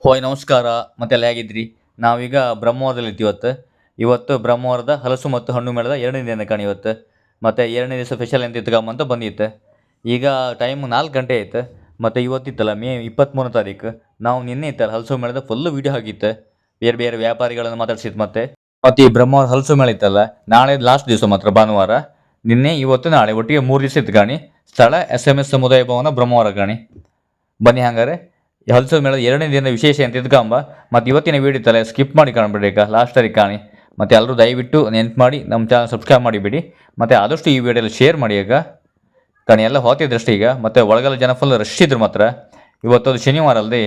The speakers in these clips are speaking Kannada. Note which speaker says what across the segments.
Speaker 1: ಹೋಯ್ ನಮಸ್ಕಾರ ಮತ್ತೆಲ್ಲ ಹೇಗಿದ್ರಿ? ನಾವೀಗ ಬ್ರಹ್ಮವರದಲ್ಲಿದ್ದೀವಿ ಇವತ್ತು ಬ್ರಹ್ಮವರದ ಹಲಸು ಮತ್ತು ಹಣ್ಣು ಮೇಳದ ಎರಡನೇ ದಿನ ಕಾಣಿ ಇವತ್ತು. ಮತ್ತು ಎರಡನೇ ದಿವಸ ಸ್ಪೆಷಲ್ ಅಂತ ಇತ್ಕೊಂಬಂತ ಬಂದಿತ್ತು. ಈಗ ಟೈಮು 4 ಗಂಟೆ ಆಯ್ತು. ಮತ್ತು ಇವತ್ತಿತ್ತಲ್ಲ ಮೇ 23 ತಾರೀಕು. ನಾವು ನಿನ್ನೆ ಇತ್ತಲ್ಲ ಹಲಸು ಮೇಳದ ಫುಲ್ಲು ವೀಡಿಯೋ ಆಗಿತ್ತು. ಬೇರೆ ಬೇರೆ ವ್ಯಾಪಾರಿಗಳನ್ನು ಮಾತಾಡ್ಸಿತ್ತು ಮತ್ತು ಈ ಬ್ರಹ್ಮವರ ಹಲಸು ಮೇಳ ಇತ್ತಲ್ಲ, ನಾಳೆ ಲಾಸ್ಟ್ ದಿವಸ ಮಾತ್ರ ಭಾನುವಾರ. ನಿನ್ನೆ ಇವತ್ತು ನಾಳೆ ಒಟ್ಟಿಗೆ 3 ದಿವಸ ಇತ್ತು ಕಾಣಿ. ಸ್ಥಳ SMS ಸಮುದಾಯ ಭವನ ಬ್ರಹ್ಮವರ ಕಾಣಿ. ಬನ್ನಿ ಹಂಗಾರೆ ಈ ಹಲಸು ಮೇಳದ ಎರಡನೇ ದಿನ ವಿಶೇಷ ಅಂತ ಇದ್ಕೊಂಬ. ಮತ್ತು ಇವತ್ತಿನ ವೀಡಿಯೋ ಇತ್ತಲ್ಲ ಸ್ಕಿಪ್ ಮಾಡಿ ಕಾಣ್ಬೇಡಿ ಈಗ ಲಾಸ್ಟರಿಗೆ ಕಾಣಿ. ಮತ್ತು ಎಲ್ಲರೂ ದಯವಿಟ್ಟು ನೆನ್ಪು ಮಾಡಿ ನಮ್ಮ ಚಾನಲ್ ಸಬ್ಸ್ಕ್ರೈಬ್ ಮಾಡಿಬಿಡಿ. ಮತ್ತು ಆದಷ್ಟು ಈ ವಿಡಿಯೋಲ್ಲಿ ಶೇರ್ ಮಾಡಿ ಈಗ ಕಾಣಿ. ಎಲ್ಲ ಹೋಗ್ತಿದ್ರಷ್ಟೇ ಈಗ. ಮತ್ತು ಒಳಗೆಲ್ಲ ಜನ ಫುಲ್ ರಶ್ ಇದ್ರು ಮಾತ್ರ. ಇವತ್ತದು ಶನಿವಾರ ಅಲ್ಲದೆ.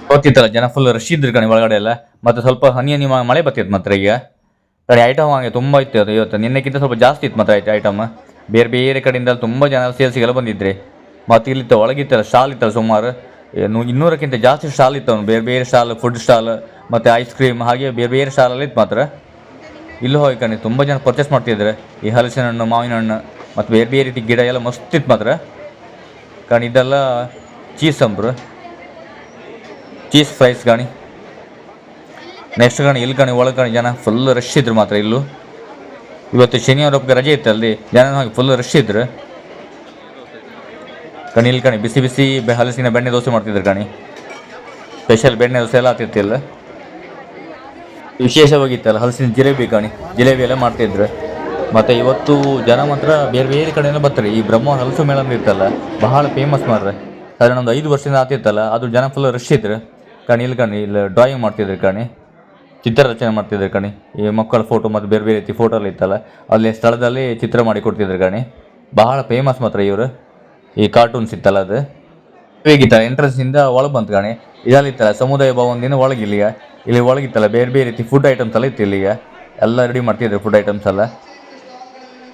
Speaker 1: ಗೊತ್ತಿತ್ತಲ್ಲ ಜನ ಫುಲ್ ರಶ್ ಇದ್ರು ಕಣಿ ಒಳಗಡೆ ಎಲ್ಲ. ಮತ್ತು ಸ್ವಲ್ಪ ಹನಿ ಹನಿ ಮಳೆ ಬರ್ತಿತ್ತು ಮಾತ್ರ ಈಗ ಕಡೆ. ಐಟಮ್ ಹಾಗೆ ತುಂಬ ಇತ್ತು ಅದು ಇವತ್ತು. ನಿನ್ನೆಕ್ಕಿಂತ ಸ್ವಲ್ಪ ಜಾಸ್ತಿ ಇತ್ತು ಮಾತ್ರ ಐಟಮ್. ಬೇರೆ ಬೇರೆ ಕಡೆಯಿಂದ ತುಂಬ ಜನ ಸೇಲ್ಸಿಗೆಲ್ಲ ಬಂದಿದ್ರೆ. ಮತ್ತು ಇಲ್ಲಿತ್ತು ಒಳಗಿತ್ತಲ್ಲ ಸ್ಟಾಲ್ ಇತ್ತಲ್ಲ ಸುಮಾರು 200ಕ್ಕಿಂತ ಜಾಸ್ತಿ ಸ್ಟಾಲ್ ಇತ್ತು. ಅವನು ಬೇರೆ ಬೇರೆ ಸ್ಟಾಲ್, ಫುಡ್ ಸ್ಟಾಲ್ ಮತ್ತು ಐಸ್ ಕ್ರೀಮ್ ಹಾಗೆ ಬೇರೆ ಬೇರೆ ಸ್ಟಾಲಲ್ಲಿ ಇತ್ತು ಮಾತ್ರ. ಇಲ್ಲೂ ಹೋಗಿ ಕಣಿ ತುಂಬ ಜನ ಪರ್ಚೇಸ್ ಮಾಡ್ತಿದ್ರು ಈ ಹಲಸಿನ ಹಣ್ಣು, ಮಾವಿನ ಹಣ್ಣು ಮತ್ತು ಬೇರೆ ಬೇರೆ ರೀತಿ ಗಿಡ ಎಲ್ಲ ಮಸ್ತ್ ಇತ್ತು ಮಾತ್ರ ಕಣಿ. ಇದೆಲ್ಲ ಚೀಸ್ ಅಂಬ್ರು, ಚೀಸ್ ಫ್ರೈಸ್ ಗಾಣಿ. ನೆಕ್ಸ್ಟ್ ಗಾಣಿ ಇಲ್ಲಿ ಕಣಿ ಒಳಗೆ ಕಣಿ ಜನ ಫುಲ್ ರಶ್ ಇದ್ರು ಮಾತ್ರ. ಇಲ್ಲೂ ಇವತ್ತು ಶನಿವಾರ ಒಪ್ಪಿಗೆ ರಜೆ ಇತ್ತು ಅಲ್ಲಿ, ಜನ ಹಾಗೆ ಫುಲ್ ರಶ್ ಇದ್ರು ಕಣಿ. ಇಲ್ಲಿ ಕಣಿ ಬಿಸಿ ಬಿಸಿ ಹಲಸಿನ ಬೆಣ್ಣೆ ದೋಸೆ ಮಾಡ್ತಿದ್ರು ಕಣಿ. ಸ್ಪೆಷಲ್ ಬೆಣ್ಣೆ ದೋಸೆ ಎಲ್ಲ ಆಗ್ತಿತ್ತಿಲ್ಲ. ವಿಶೇಷವಾಗಿತ್ತಲ್ಲ ಹಲಸಿನ ಜಿಲೇಬಿ ಕಣಿ, ಜಿಲೇಬಿ ಎಲ್ಲ ಮಾಡ್ತಿದ್ರು. ಮತ್ತು ಇವತ್ತು ಜನ ಮಾತ್ರ ಬೇರೆ ಬೇರೆ ಕಡೆಯಿಂದ ಬರ್ತಾರೆ. ಈ ಬ್ರಹ್ಮವರ ಹಲಸು ಮೇಳ ಅಂತ ಇರ್ತಲ್ಲ ಬಹಳ ಫೇಮಸ್ ಮಾರ್ರೆ. ಸಾಧಾರಣ ಒಂದು 5 ವರ್ಷದಿಂದ ಆಗ್ತಿತ್ತಲ್ಲ, ಅದು ಜನ ಫುಲ್ ರಶ್ ಇದ್ರು ಕಣಿ. ಇಲ್ಲಿ ಕಣಿ ಇಲ್ಲಿ ಡ್ರಾಯಿಂಗ್ ಮಾಡ್ತಿದ್ರು ಕಣಿ, ಚಿತ್ರರಚನೆ ಮಾಡ್ತಿದ್ರು ಕಣಿ. ಈ ಮಕ್ಕಳ ಫೋಟೋ ಮತ್ತು ಬೇರೆ ಬೇರೆ ರೀತಿ ಫೋಟೋ ಎಲ್ಲ ಇತ್ತಲ್ಲ, ಅಲ್ಲಿ ಸ್ಥಳದಲ್ಲಿ ಚಿತ್ರ ಮಾಡಿ ಕೊಡ್ತಿದ್ರು ಕಣಿ. ಬಹಳ ಫೇಮಸ್ ಮಾತ್ರ ಇವರು. ಈ ಕಾರ್ಟೂನ್ಸ್ ಇತ್ತಲ್ಲ ಅದು ಹೇಗಿತ್ತಲ್ಲ ಎಂಟ್ರೆನ್ಸಿಂದ ಒಳಗೆ ಬಂತು ಕಣಿ. ಇದಲ್ಲಿತ್ತಲ್ಲ ಸಮುದಾಯ ಭವನದಿಂದ ಒಳಗೆ ಇಲ್ಲಿಗ ಇಲ್ಲಿ ಒಳಗಿತ್ತಲ್ಲ ಬೇರೆ ಬೇರೆ ರೀತಿ ಫುಡ್ ಐಟಮ್ಸ್ ಎಲ್ಲ ಇತ್ತು ಇಲ್ಲಿಗ. ಎಲ್ಲ ರೆಡಿ ಮಾಡ್ತಿದ್ರು ಫುಡ್ ಐಟಮ್ಸ್ ಎಲ್ಲ.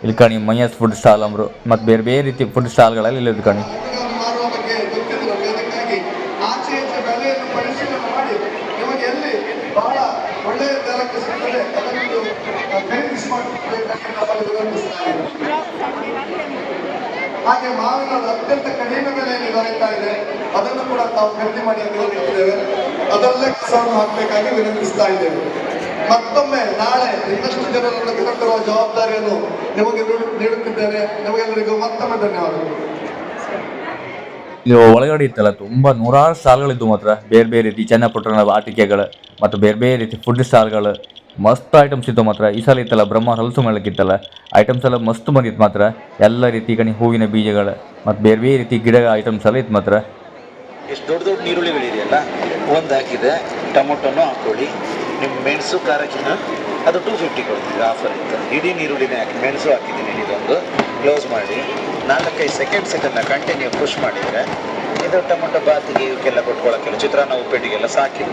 Speaker 1: ಇಲ್ಲಿ ಕಣಿ ಮೈಯಸ್ ಫುಡ್ ಸ್ಟಾಲ್ ಅಂದರು ಮತ್ತು ಬೇರೆ ಬೇರೆ ರೀತಿ ಫುಡ್ ಸ್ಟಾಲ್ಗಳೆಲ್ಲ ಇಲ್ಲಿದ್ದು ಕಣಿ.
Speaker 2: ಹಾಗೆ ಮಾವಿನ ಅತ್ಯಂತ ಕಡಿಮೆ ಬೆಲೆಯಲ್ಲಿ ದೊರೆಯುತ್ತಾ ಇದೆ, ಅದನ್ನು ಕೂಡ ತಾವು ಖರೀದಿ ಮಾಡಿ ಅಂತ ಹೇಳಿದ್ದೇವೆ. ಅದರಲ್ಲೇ ಕಸವನ್ನು ಹಾಕಬೇಕಾಗಿ ವಿನಂತಿಸ್ತಾ ಇದ್ದೇವೆ. ಮತ್ತೊಮ್ಮೆ ನಾಳೆ ಇನ್ನಷ್ಟು ಜನರನ್ನು ಕರೆತರುವ ಜವಾಬ್ದಾರಿಯನ್ನು ನಿಮಗೆ ನೀಡುತ್ತಿದ್ದೇನೆ. ನಿಮಗೆಲ್ಲರಿಗೂ ಮತ್ತೊಮ್ಮೆ ಧನ್ಯವಾದಗಳು.
Speaker 1: ಇದು ಒಳಗಡೆ ಇತ್ತಲ್ಲ ತುಂಬ ನೂರಾರು ಸ್ಟಾಲ್ಗಳಿದ್ದು ಮಾತ್ರ. ಬೇರೆ ಬೇರೆ ರೀತಿ ಚನ್ನಪಟ್ಟಣ ಆಟಿಕೆಗಳು ಮತ್ತು ಬೇರೆ ಬೇರೆ ರೀತಿ ಫುಡ್ ಸ್ಟಾಲ್ಗಳು ಮಸ್ತ್ ಐಟಮ್ಸ್ ಇತ್ತು ಮಾತ್ರ. ಈ ಸಲ ಇತ್ತಲ್ಲ ಬ್ರಹ್ಮವರ ಹಲಸು ಮೇಳಕ್ಕಿತ್ತಲ್ಲ, ಐಟಮ್ಸ್ ಎಲ್ಲ ಮಸ್ತ್ ಬಂದಿತ್ತು ಮಾತ್ರ. ಎಲ್ಲ ರೀತಿ ಕಣಿ ಹೂವಿನ ಬೀಜಗಳು ಮತ್ತು ಬೇರೆ ಬೇರೆ ರೀತಿ ಗಿಡ ಐಟಮ್ಸ್ ಎಲ್ಲ ಇತ್ತು ಮಾತ್ರ.
Speaker 3: ಎಷ್ಟು ದೊಡ್ಡ ದೊಡ್ಡ ನೀರುಳ್ಳಿಗಳಿದೆಯಲ್ಲ, ಒಂದು ಹಾಕಿದೆ, ಟೊಮೊಟೊನು ಹಾಕೊಳ್ಳಿ, ನಿಮ್ಮ ಮೆಣಸು ಖಾರಕ್ಕಿನ ಅದು 250 ಕೊಡ್ತೀವಿ, ಆಫರ್ ಇತ್ತು. ಇಡೀ ನೀರುಳ್ಳಿನೇ ಹಾಕಿ ಮೆಣಸು ಹಾಕಿದ್ದೀನಿ. ಇದೊಂದು ಕ್ಲೋಸ್ ಮಾಡಿ 4-5 ಸೆಕೆಂಡ್ನ ಕಂಟಿನ್ಯೂ ಪುಷ್ ಮಾಡಿದರೆ ಇದು ಟೊಮೊಟೊ ಬಾತಿಗೆ ಇವಕ್ಕೆಲ್ಲ ಕೊಟ್ಕೊಳ್ಳೋಕ್ಕೆಲ್ಲ ಚಿತ್ರಾನ್ನ ಉಪ್ಪಿಟ್ಟಿಗೆಲ್ಲ ಸಾಕಿ.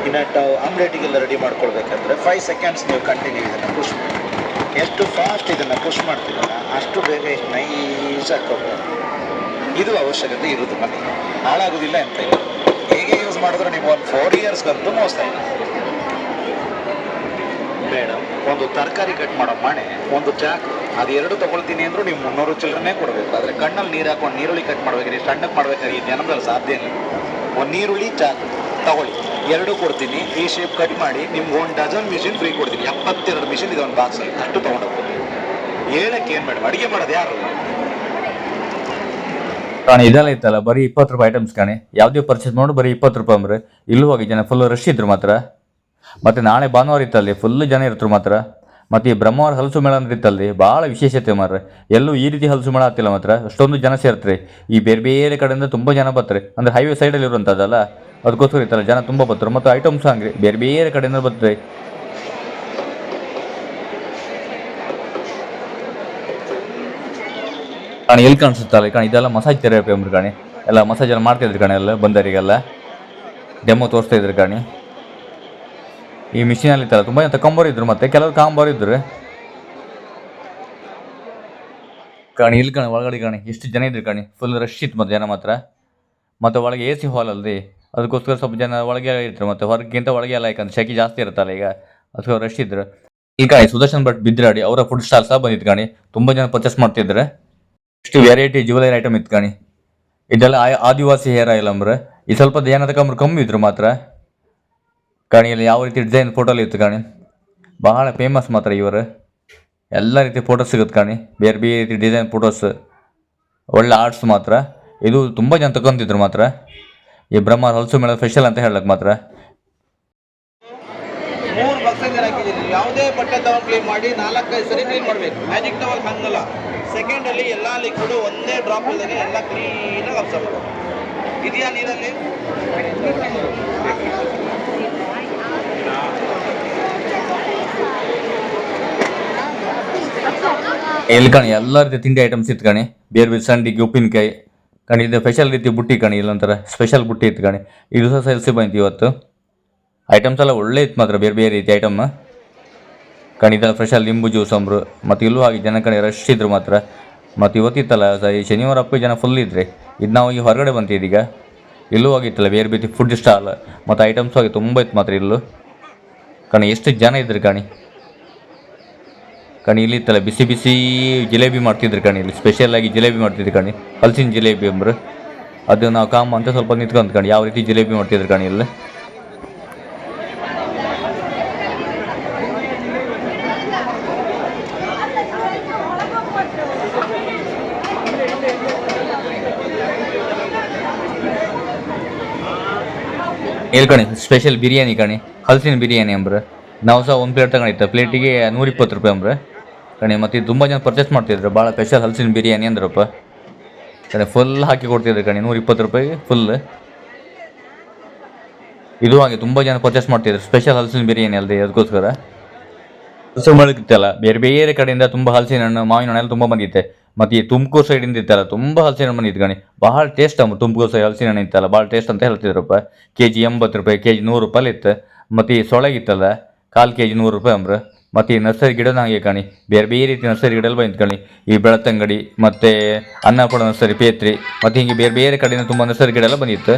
Speaker 3: ಇನ್ನು ಆಮ್ಲೆಟಿಗೆಲ್ಲ ರೆಡಿ ಮಾಡ್ಕೊಳ್ಬೇಕಂದ್ರೆ 5 ಸೆಕೆಂಡ್ಸ್ ನೀವು ಕಂಟಿನ್ಯೂ ಇದನ್ನು ಪುಷ್ ಮಾಡಿ. ಎಷ್ಟು ಫಾಸ್ಟ್ ಇದನ್ನು ಪುಷ್ ಮಾಡ್ತೀರಲ್ಲ ಅಷ್ಟು ಬೇಗ ಎಷ್ಟು ನೈಸ್ ಹಾಕೋಬೋದು. ಇದು ಅವಶ್ಯಕತೆ ಇರೋದು ಮನೆಗೆ, ಹಾಳಾಗೋದಿಲ್ಲ ಅಂತ ಇಲ್ಲ. ಹೇಗೆ ಯೂಸ್ ಮಾಡಿದ್ರೆ ನೀವು ಒಂದು 4 ಇಯರ್ಸ್ಗಂತೂ ಮೋಸ ಇಲ್ಲ. ಮೇಡಮ್, ಒಂದು ತರಕಾರಿ ಕಟ್ ಮಾಡೋ ಮಣೆ, ಒಂದು ಚಾಕು, ಅದು 2 ತೊಗೊಳ್ತೀನಿ ಅಂದರೂ ನೀವು 300 ಚಿಲ್ಲರನೇ ಕೊಡಬೇಕು. ಆದರೆ ಕಣ್ಣಲ್ಲಿ ನೀರು ಹಾಕೊಂಡು ನೀರುಳ್ಳಿ ಕಟ್ ಮಾಡ್ಬೇಕಾದ್ರೆ ಸಣ್ಣಕ್ಕೆ ಮಾಡ್ಬೇಕಾದ್ರೆ ಈ ಜನದಲ್ಲಿ ಸಾಧ್ಯ ಇಲ್ಲ. ಒಂದು ನೀರುಳ್ಳಿ ಚಾಕು ತಗೊಳ್ಳಿ, 2 ಕೊಡ್ತೀನಿ, ಈ ಶೇಪ್ ಕಟ್ ಮಾಡಿ. ನಿಮ್ಗೆ 1 ಡಜನ್ ಮಿಷಿನ್ ಫ್ರೀ ಕೊಡ್ತೀನಿ. 72 ಮಿಷಿನ್ ಇದೆ ಒಂದು ಬಾಕ್ಸಲ್ಲಿ, ಅಷ್ಟು ತೊಗೊಂಡೋಗ್ತೀನಿ. ಹೇಳಕ್ಕೆ ಏನು ಮೇಡಮ್, ಅಡುಗೆ ಮಾಡೋದು ಯಾರು?
Speaker 1: ಕಾಣಿ ಇದೆಲ್ಲ ಇತ್ತಲ್ಲ ಬರೀ 20 ರೂಪಾಯಿ ಐಟಮ್ಸ್ ಕಾಣಿ. ಯಾವುದೇ ಪರ್ಚೇಸ್ ಮಾಡಿ ಬರೀ 20 ರೂಪಾಯಿ ಅಂದ್ರೆ. ಇಲ್ಲೂ ಹೋಗಿ ಜನ ಫುಲ್ ರಶ್ ಇದ್ರು ಮಾತ್ರ. ಮತ್ತು ನಾಳೆ ಭಾನುವಾರ ಇತ್ತಲ್ಲಿ ಫುಲ್ ಜನ ಇರ್ತರು ಮಾತ್ರ. ಮತ್ತು ಈ ಬ್ರಹ್ಮವರ ಹಲಸು ಮೇಳ ಅಂದ್ರೆ ಇತ್ತಲ್ಲಿ ಭಾಳ ವಿಶೇಷತೆ ಮಾರ್ರೆ. ಎಲ್ಲೂ ಈ ರೀತಿ ಹಲಸು ಮೇಳ ಆಗ್ತಿಲ್ಲ ಮಾತ್ರ. ಅಷ್ಟೊಂದು ಜನ ಸೇರ್ತಾರೆ. ಈ ಬೇರೆ ಬೇರೆ ಕಡೆಯಿಂದ ತುಂಬ ಜನ ಬರ್ತಾರೆ. ಅಂದರೆ ಹೈವೇ ಸೈಡಲ್ಲಿ ಇರುವಂಥದ್ದಲ್ಲ, ಅದಕ್ಕೋಸ್ಕರ ಇತ್ತಲ್ಲ ಜನ ತುಂಬ ಬರ್ತಾರೆ. ಮತ್ತು ಐಟಮ್ಸ್ ಹಂಗೆ ಬೇರೆ ಬೇರೆ ಕಡೆಯಿಂದ ಬರ್ತಾರೆ. ಕಾಣಿ ಎಲ್ಲಿ ಕಾಣಿಸುತ್ತಲ್ಲ ಕಾಣಿ ಇದೆಲ್ಲ ಮಸಾಜ್ ಥೆರಪಿ ಅಂಬ್ರು ಕಾಣಿ ಎಲ್ಲ ಮಸಾಜ್ ಎಲ್ಲ ಮಾಡ್ತಿದ್ರು ಕಾಣಿ ಎಲ್ಲ ಬಂದವರಿಗೆಲ್ಲ ಡೆಮೋ ತೋರಿಸ್ತಾ ಇದ್ರು ಕಾಣಿ. ಈ ಮಿಷಿನಲ್ಲಿ ಇತ್ತಲ್ಲ ತುಂಬ ಜನ ತಗೊಂಬರಿದ್ರು ಮತ್ತೆ ಕೆಲವರು ಕಾಂಬರಿದ್ರು ಕಾಣಿ. ಇಲ್ಲಿ ಕಾಣಿ ಒಳಗಡೆ ಕಾಣಿ ಎಷ್ಟು ಜನ ಇದ್ರು ಕಾಣಿ, ಫುಲ್ ರಶ್ ಇತ್ತು ಮತ್ತೆ ಜನ ಮಾತ್ರ. ಮತ್ತು ಒಳಗೆ AC ಹಾಲ್ ಅಲ್ರಿ, ಅದಕ್ಕೋಸ್ಕರ ಸ್ವಲ್ಪ ಜನ ಒಳಗೆ ಇರ್ತಾರೆ ಮತ್ತೆ ಹೊರಗಿಂತ ಒಳಗೆ ಎಲ್ಲ ಯಾಕಂದ್ರೆ ಶೆಕೆ ಜಾಸ್ತಿ ಇರುತ್ತಲ್ಲ ಈಗ, ಅದಕ್ಕೆ ರಶ್ ಇದ್ರು. ಇಲ್ಲಿ ಕಾಣಿ ಸುದರ್ಶನ್ ಭಟ್ ಬಿದ್ರಾಡಿ ಅವರ ಫುಡ್ ಸ್ಟಾಲ್ ಸಹ ಬಂದಿತ್ತು ಕಾಣಿ, ತುಂಬ ಜನ ಪರ್ಚೇಸ್ ಮಾಡ್ತಿದ್ರೆ. ಇಷ್ಟು ವೆರೈಟಿ ಜ್ಯುವೆಲರಿ ಐಟಮ್ ಇತ್ತು ಕಾಣಿ. ಇದೆಲ್ಲ ಆದಿವಾಸಿ ಹೇರ್ ಆಯಿಲ್ ಅಂಬ್ರೆ ಈ ಸ್ವಲ್ಪ ಜನ ತಗೊಂಬ್ರು ಕಮ್ಮಿ ಇದ್ರು ಮಾತ್ರ ಕಾಣಿ. ಇಲ್ಲಿ ಯಾವ ರೀತಿ ಡಿಸೈನ್ ಫೋಟೋಲಿ ಇತ್ತು ಕಾಣಿ, ಬಹಳ ಫೇಮಸ್ ಮಾತ್ರ ಇವರು. ಎಲ್ಲ ರೀತಿ ಫೋಟೋಸ್ ಸಿಗುತ್ತೆ ಕಾಣಿ, ಬೇರೆ ಬೇರೆ ರೀತಿ ಡಿಸೈನ್ ಫೋಟೋಸ್, ಒಳ್ಳೆ ಆರ್ಟ್ಸ್ ಮಾತ್ರ. ಇದು ತುಂಬ ಜನ ತಗೊಂತಿದ್ರು ಮಾತ್ರ. ಈ ಬ್ರಹ್ಮ ಹೊಲಸು ಮೇಳ ಸ್ಪೆಷಲ್ ಅಂತ ಹೇಳಕ್ ಮಾತ್ರ.
Speaker 3: 3 ಬಕ್ಸೆ ನೀರು ಹಾಕಿದ್ದೀನಿ. ಯಾವುದೇ ಬಟ್ಟೆ ತಗೊಂಡು ಕ್ಲೀನ್ ಮಾಡಿ 4-5 ಸರಿ ಕ್ಲೀನ್ ಮಾಡಬೇಕು. ಮ್ಯಾಜಿಕ್ ಟವಲ್ ಹಂಗಲ್ಲ, ಸೆಕೆಂಡಲ್ಲಿ ಎಲ್ಲ ಲಿಕ್ವಿಡು ಒಂದೇ ಡ್ರಾಪ್ ಇಲ್ಲದೆ ಎಲ್ಲ ಕ್ಲೀನಾಗಿ ಅಬ್ಸರ್ವ್ ಮಾಡೋದು. ಇದೆಯಾ ನೀರಲ್ಲಿ?
Speaker 1: ಎಲ್ಲಿ ಕಾಣಿ ಎಲ್ಲ ರೀತಿ ತಿಂಡಿ ಐಟಮ್ಸ್ ಇತ್ತು ಕಾಣಿ, ಬೇರೆ ಬೇರೆ ಸಂಡಿಗೆ ಉಪ್ಪಿನಕಾಯಿ ಕಾಣಿ. ಇದು ಸ್ಪೆಷಲ್ ರೀತಿ ಬುಟ್ಟಿ ಕಾಣಿ, ಇಲ್ಲೊಂಥರ ಸ್ಪೆಷಲ್ ಬುಟ್ಟಿ ಇತ್ತು ಕಾಣಿ. ಇದು ಸಹ ಸೇಲ್ಸಿ ಬಂತು ಇವತ್ತು. ಐಟಮ್ಸ್ ಎಲ್ಲ ಒಳ್ಳೆ ಇತ್ತು ಮಾತ್ರ, ಬೇರೆ ಬೇರೆ ರೀತಿ ಐಟಮ್ ಕಾಣಿ. ಇದೆಲ್ಲ ಸ್ಪೆಷಲ್ ಲಿಂಬು ಜ್ಯೂಸ್ ಅಂಬ್ರು ಮತ್ತು ಇಲ್ಲೂ ಹಾಗೆ ಜನ ಕಣಿ ರಶ್ ಇದ್ರು ಮಾತ್ರ. ಮತ್ತು ಇವತ್ತಿತ್ತಲ್ಲ ಈ ಶನಿವಾರ ಅಪ್ಪ ಜನ ಫುಲ್ ಇದ್ರಿ. ಇದು ನಾವು ಈಗ ಹೊರಗಡೆ ಬಂತಿದ್ದೀಗ, ಇಲ್ಲೂ ಹೋಗಿತ್ತಲ್ಲ ಬೇರೆ ಬೇರೆ ಫುಡ್ ಸ್ಟಾಲ್ ಮತ್ತು ಐಟಮ್ಸ್ ಹೋಗಿ ತುಂಬ ಇತ್ತು ಮಾತ್ರ ಇಲ್ಲೂ ಕಾಣಿ. ಎಷ್ಟು ಜನ ಇದ್ರು ಕಾಣಿ. ಕಾಣಿ ಇಲ್ಲಿ ಇತ್ತಲ್ಲ ಬಿಸಿ ಬಿಸಿ ಜಿಲೇಬಿ ಮಾಡ್ತಿದ್ರು ಕಾಣಿ, ಇಲ್ಲಿ ಸ್ಪೆಷಲ್ ಆಗಿ ಜಿಲೇಬಿ ಮಾಡ್ತಿದ್ರು ಕಾಣಿ, ಹಲಸಿನ ಜಿಲೇಬಿ ಅಂಬ್ರು. ಅದು ನಾವು ಕಾಮ ಅಂತ ಸ್ವಲ್ಪ ನಿಂತ್ಕೊಂತ ಕಾಣಿ ಯಾವ ರೀತಿ ಜಿಲೇಬಿ ಮಾಡ್ತಿದ್ರು ಕಾಣಿ ಇಲ್ಲಿ. ಇಲ್ಲಿ ಕಾಣಿ ಸ್ಪೆಷಲ್ ಬಿರಿಯಾನಿ ಕಾಣಿ, ಹಲಸಿನ ಬಿರಿಯಾನಿ ಅಂಬ್ರೆ. ನಾವು ಸಹ ಒಂದು ಪ್ಲೇಟ್ ತಗೊಂಡಿತ್ತು, ಪ್ಲೇಟಿಗೆ 120 ರೂಪಾಯಿ ಅಂಬ್ರೆ ಕಣಿ. ಮತ್ತು ತುಂಬ ಜನ ಪರ್ಚೇಸ್ ಮಾಡ್ತಿದ್ರು, ಭಾಳ ಸ್ಪೆಷಲ್ ಹಲಸಿನ ಬಿರಿಯಾನಿ ಅಂದ್ರಪ್ಪ ಕಣಿ. ಫುಲ್ ಹಾಕಿ ಕೊಡ್ತಿದ್ರು ಕಣಿ, 120 ರೂಪಾಯಿ ಫುಲ್. ಇದು ಹಾಗೆ ತುಂಬ ಜನ ಪರ್ಚೇಸ್ ಮಾಡ್ತಿದ್ರು, ಸ್ಪೆಷಲ್ ಹಲಸಿನ ಬಿರಿಯಾನಿ ಅಲ್ಲದೆ ಅದಕ್ಕೋಸ್ಕರ. ಹಲಸು ಮಳಗಿತ್ತಲ್ಲ ಬೇರೆ ಬೇರೆ ಕಡೆಯಿಂದ ತುಂಬ ಹಲಸಿನ ಹಣ್ಣು ಮಾವಿನ ಹಣ್ಣು ಎಲ್ಲ ತುಂಬ ಬಂದಿತ್ತೆ. ಮತ್ತು ಈ ತುಮಕೂರು ಸೈಡಿಂದ ಇತ್ತಲ್ಲ ತುಂಬ ಹಲಸಿನ ಹಣ್ಣು ಬಂದಿತ್ತು ಕಣಿ, ಭಾಳ ಟೇಸ್ಟ್ ಅಂಬ ತುಮಕೂರು ಸೈಡ್ ಹಲಸಿನ ಹಣ್ಣು ಇತ್ತಲ್ಲ ಭಾಳ ಟೇಸ್ಟ್ ಅಂತ ಹೇಳ್ತಿದ್ರಪ್ಪ. kg 80 ರೂಪಾಯಿ, kg 100 ರೂಪಾಯಿ ಇತ್ತು. ಮತ್ತು ಈ ಸೊಳಗಿತ್ತಲ್ಲ 1/4 kg 100 ರೂಪಾಯಿ ಅಂಬ್ರೆ. ಮತ್ತು ಈ ನರ್ಸರಿ ಗಿಡನ ಹಾಗೆ ಕಾಣಿ, ಬೇರೆ ಬೇರೆ ರೀತಿ ನರ್ಸರಿ ಗಿಡ ಎಲ್ಲ ಬಂದಿತ್ತು ಕಣಿ. ಈ ಬೆಳತಂಗಡಿ ಮತ್ತು ಅನ್ನಪೂರ್ಣ ನರ್ಸರಿ, ಪೇತ್ರಿ ಮತ್ತು ಹೀಗೆ ಬೇರೆ ಬೇರೆ ಕಡೆಯಿಂದ ತುಂಬ ನರ್ಸರಿ ಗಿಡ ಎಲ್ಲ ಬಂದಿತ್ತು.